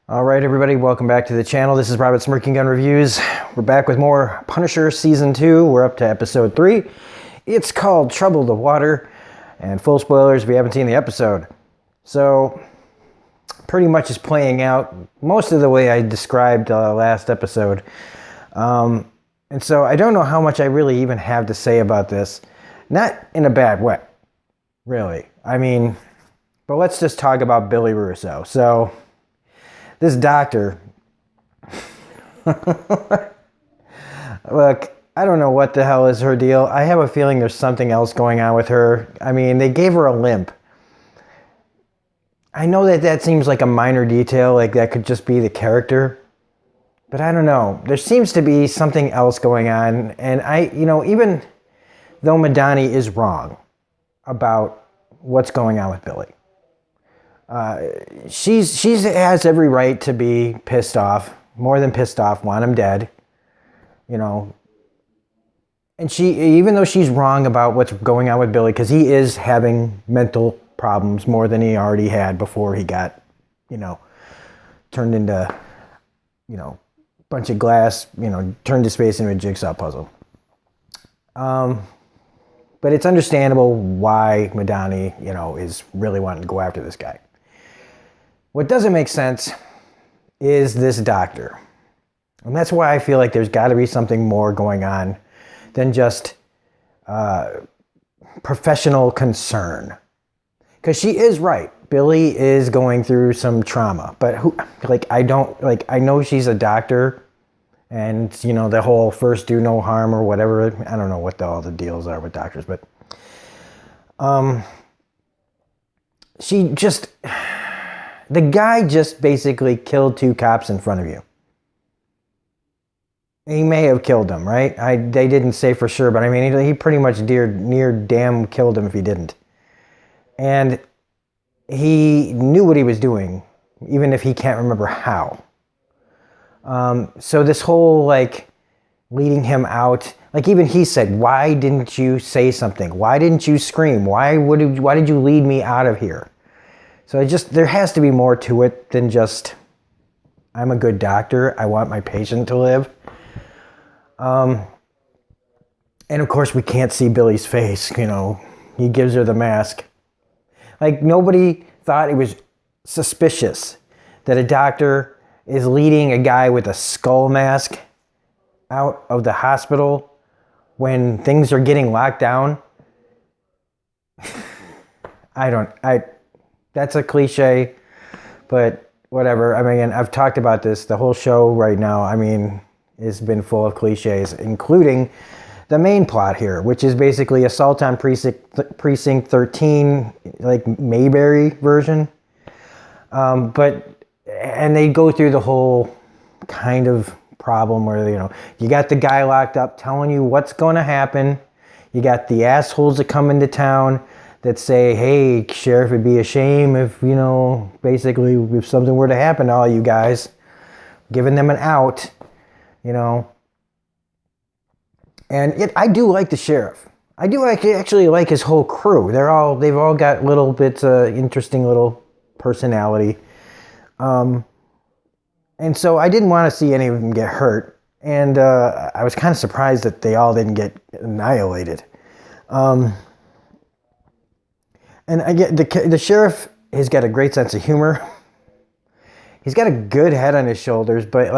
All right, everybody, welcome back to the channel. This is Robert Smirking Gun Reviews. We're back with more Punisher Season 2. We're up to Episode 3. It's called Trouble the Water, and full spoilers if you haven't seen the episode. So, pretty much is playing out most of the way I described last episode. And so I don't know how much I really even have to say about this. Not in a bad way, really. I mean, but let's just talk about Billy Russo. So, this doctor, look, I don't know what the hell is her deal. I have a feeling there's something else going on with her. I mean, they gave her a limp. I know that seems like a minor detail, like that could just be the character. But I don't know. There seems to be something else going on. And even though Madani is wrong about what's going on with Billy, she has every right to be pissed off, more than pissed off, want him dead, And even though she's wrong about what's going on with Billy, because he is having mental problems more than he already had before he got, turned into, a bunch of glass, turned his face into a jigsaw puzzle. But it's understandable why Madani, is really wanting to go after this guy. What doesn't make sense is this doctor. And that's why I feel like there's got to be something more going on than just professional concern. Because she is right. Billy is going through some trauma. But I know she's a doctor. And, the whole first do no harm or whatever. I don't know what all the deals are with doctors. But the guy just basically killed two cops in front of you. He may have killed them, right? They didn't say for sure, but I mean, he pretty much near damn killed him if he didn't. And he knew what he was doing, even if he can't remember how. So this whole, leading him out, even he said, why didn't you say something? Why didn't you scream? Why did you lead me out of here? So there has to be more to it than just, I'm a good doctor, I want my patient to live. And of course we can't see Billy's face, he gives her the mask. Nobody thought it was suspicious that a doctor is leading a guy with a skull mask out of the hospital when things are getting locked down. That's a cliche, but whatever. I mean, I've talked about this. The whole show right now, has been full of cliches, including the main plot here, which is basically Assault on Precinct 13, Mayberry version. And they go through the whole kind of problem where, you got the guy locked up telling you what's going to happen. You got the assholes that come into town that say, hey, Sheriff, it'd be a shame if, basically if something were to happen to all you guys, giving them an out, And I do like the Sheriff. I do actually like his whole crew. They've all got little bits of interesting little personality. And so I didn't want to see any of them get hurt. And I was kind of surprised that they all didn't get annihilated. And I get the Sheriff has got a great sense of humor. He's got a good head on his shoulders, but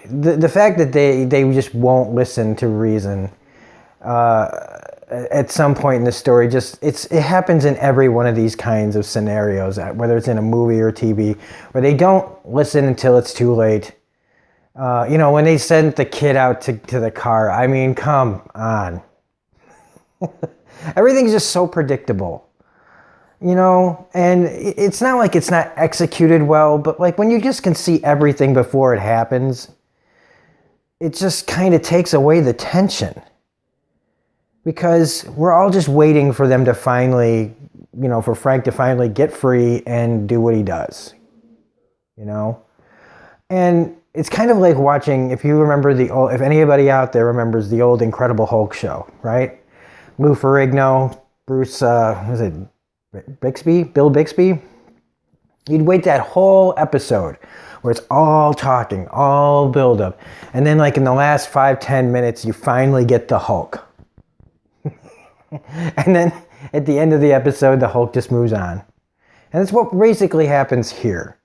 the fact that they just won't listen to reason at some point in the story, it happens in every one of these kinds of scenarios, whether it's in a movie or TV, where they don't listen until it's too late. When they sent the kid out to the car, come on. Everything's just so predictable, and it's not like it's not executed well, but when you just can see everything before it happens, it just kind of takes away the tension, because we're all just waiting for them to finally, for Frank to finally get free and do what he does, and it's kind of like watching, if you remember if anybody out there remembers the old Incredible Hulk show, right? Lou Ferrigno, Bruce, was it Bixby? Bill Bixby? You'd wait that whole episode where it's all talking, all build up. And then like in the last 5-10 minutes, you finally get the Hulk. And then at the end of the episode, the Hulk just moves on. And that's what basically happens here.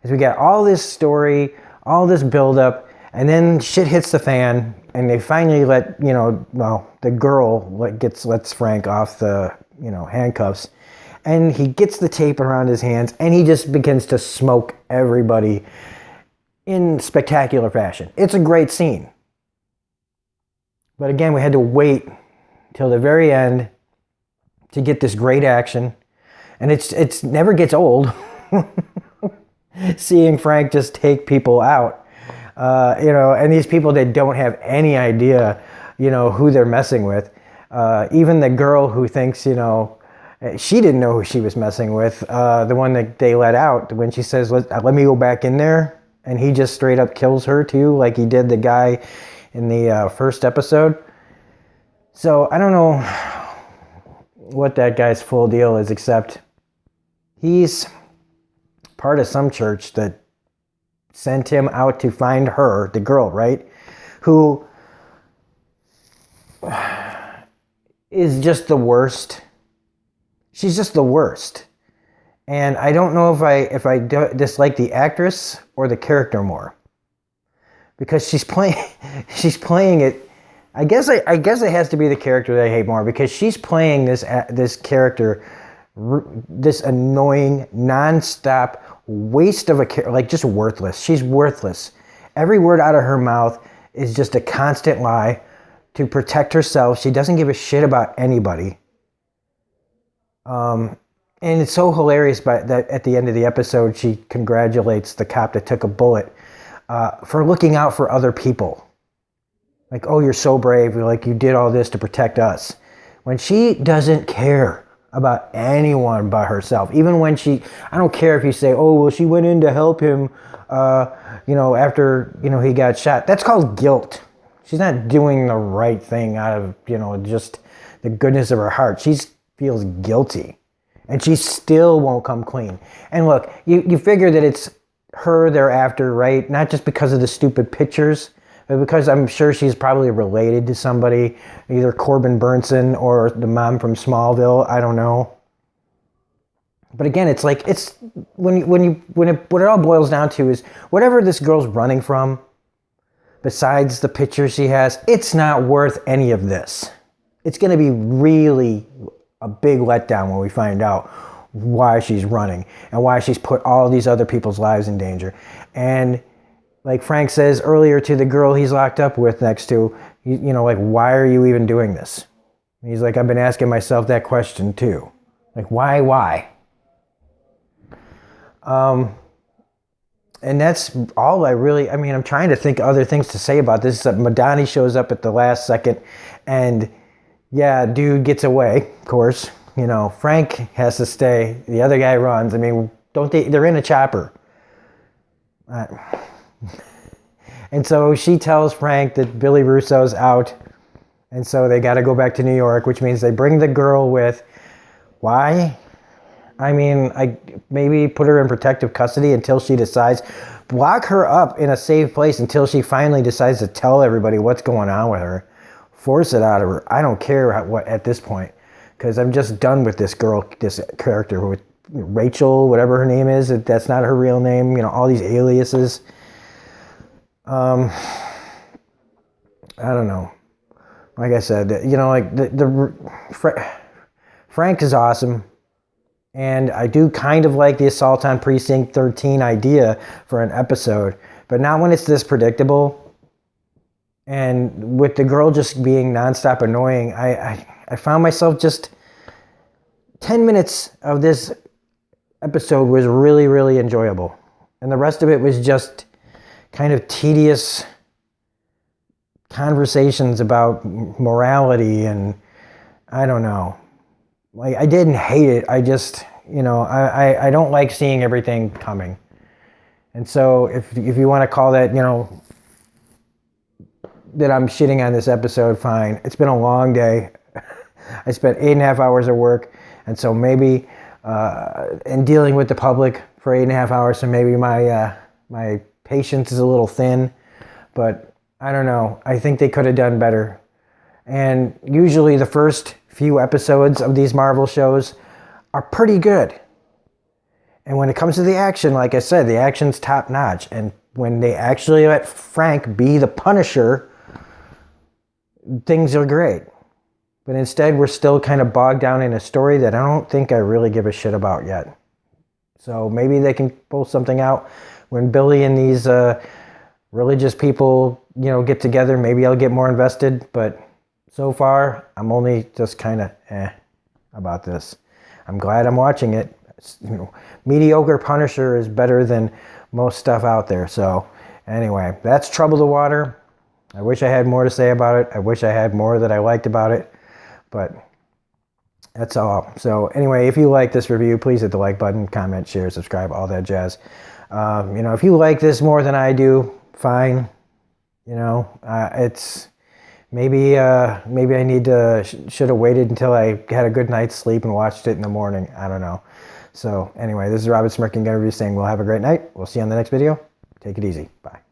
Is we got all this story, all this build up, and then shit hits the fan, and they finally let, the girl lets Frank off the, handcuffs. And he gets the tape around his hands, and he just begins to smoke everybody in spectacular fashion. It's a great scene. But again, we had to wait till the very end to get this great action. And it's never gets old seeing Frank just take people out. And these people that don't have any idea, who they're messing with. Even the girl who thinks, she didn't know who she was messing with. The one that they let out, when she says, let me go back in there. And he just straight up kills her too, like he did the guy in the first episode. So I don't know what that guy's full deal is, except he's part of some church that sent him out to find her, the girl, right? Who is just the worst. She's just the worst. And I don't know if I dislike the actress or the character more. Because she's playing it. I guess it has to be the character that I hate more, because she's playing this character, this annoying, nonstop waste of a character, like just worthless. She's worthless. Every word out of her mouth is just a constant lie to protect herself. She doesn't give a shit about anybody. And it's so hilarious that at the end of the episode, she congratulates the cop that took a bullet for looking out for other people. Like, oh, you're so brave. Like, you did all this to protect us. When she doesn't care about anyone but herself. Even when I don't care if you say, oh, well, she went in to help him, after, he got shot. That's called guilt. She's not doing the right thing out of, just the goodness of her heart. She feels guilty. And she still won't come clean. And look, you figure that it's her they're after, right? Not just because of the stupid pictures, but because I'm sure she's probably related to somebody, either Corbin Burnson or the mom from Smallville. I don't know. But again, it's like, it's what it all boils down to is whatever this girl's running from, besides the picture she has, it's not worth any of this. It's going to be really a big letdown when we find out why she's running and why she's put all these other people's lives in danger. And like Frank says earlier to the girl he's locked up with next to, like, why are you even doing this? And he's like, I've been asking myself that question too. Like, why? And that's all I'm trying to think of other things to say about this. Madani shows up at the last second, and yeah, dude gets away, of course. Frank has to stay. The other guy runs. They're in a chopper. And so she tells Frank that Billy Russo's out. And so they got to go back to New York, which means they bring the girl with. Why? Maybe put her in protective custody until she decides. Block her up in a safe place until she finally decides to tell everybody what's going on with her. Force it out of her. I don't care what at this point, because I'm just done with this girl, this character with Rachel, whatever her name is. That's not her real name. All these aliases. I don't know. Like I said, Frank is awesome. And I do kind of like the Assault on Precinct 13 idea for an episode, but not when it's this predictable. And with the girl just being nonstop annoying, I found myself just 10 minutes of this episode was really, really enjoyable. And the rest of it was just kind of tedious conversations about morality, and I don't know. Like, I didn't hate it. I just, I don't like seeing everything coming. And so if you want to call that, that I'm shitting on this episode, fine. It's been a long day. I spent 8.5 hours of work. And so maybe and dealing with the public for 8.5 hours. So maybe my patience is a little thin, but I don't know. I think they could have done better. And usually the first few episodes of these Marvel shows are pretty good. And when it comes to the action, like I said, the action's top notch. And when they actually let Frank be the Punisher, things are great. But instead, we're still kind of bogged down in a story that I don't think I really give a shit about yet. So maybe they can pull something out when Billy and these religious people, get together. Maybe I'll get more invested. But so far, I'm only just kind of about this. I'm glad I'm watching it. Mediocre Punisher is better than most stuff out there. So anyway, that's Trouble the Water. I wish I had more to say about it. I wish I had more that I liked about it. But that's all. So anyway, if you like this review, please hit the like button, comment, share, subscribe, all that jazz. If you like this more than I do, fine. It's maybe I need to should have waited until I had a good night's sleep and watched it in the morning. I don't know. So anyway, this is Robert Smirking Gun Review saying we'll have a great night. We'll see you on the next video. Take it easy. Bye.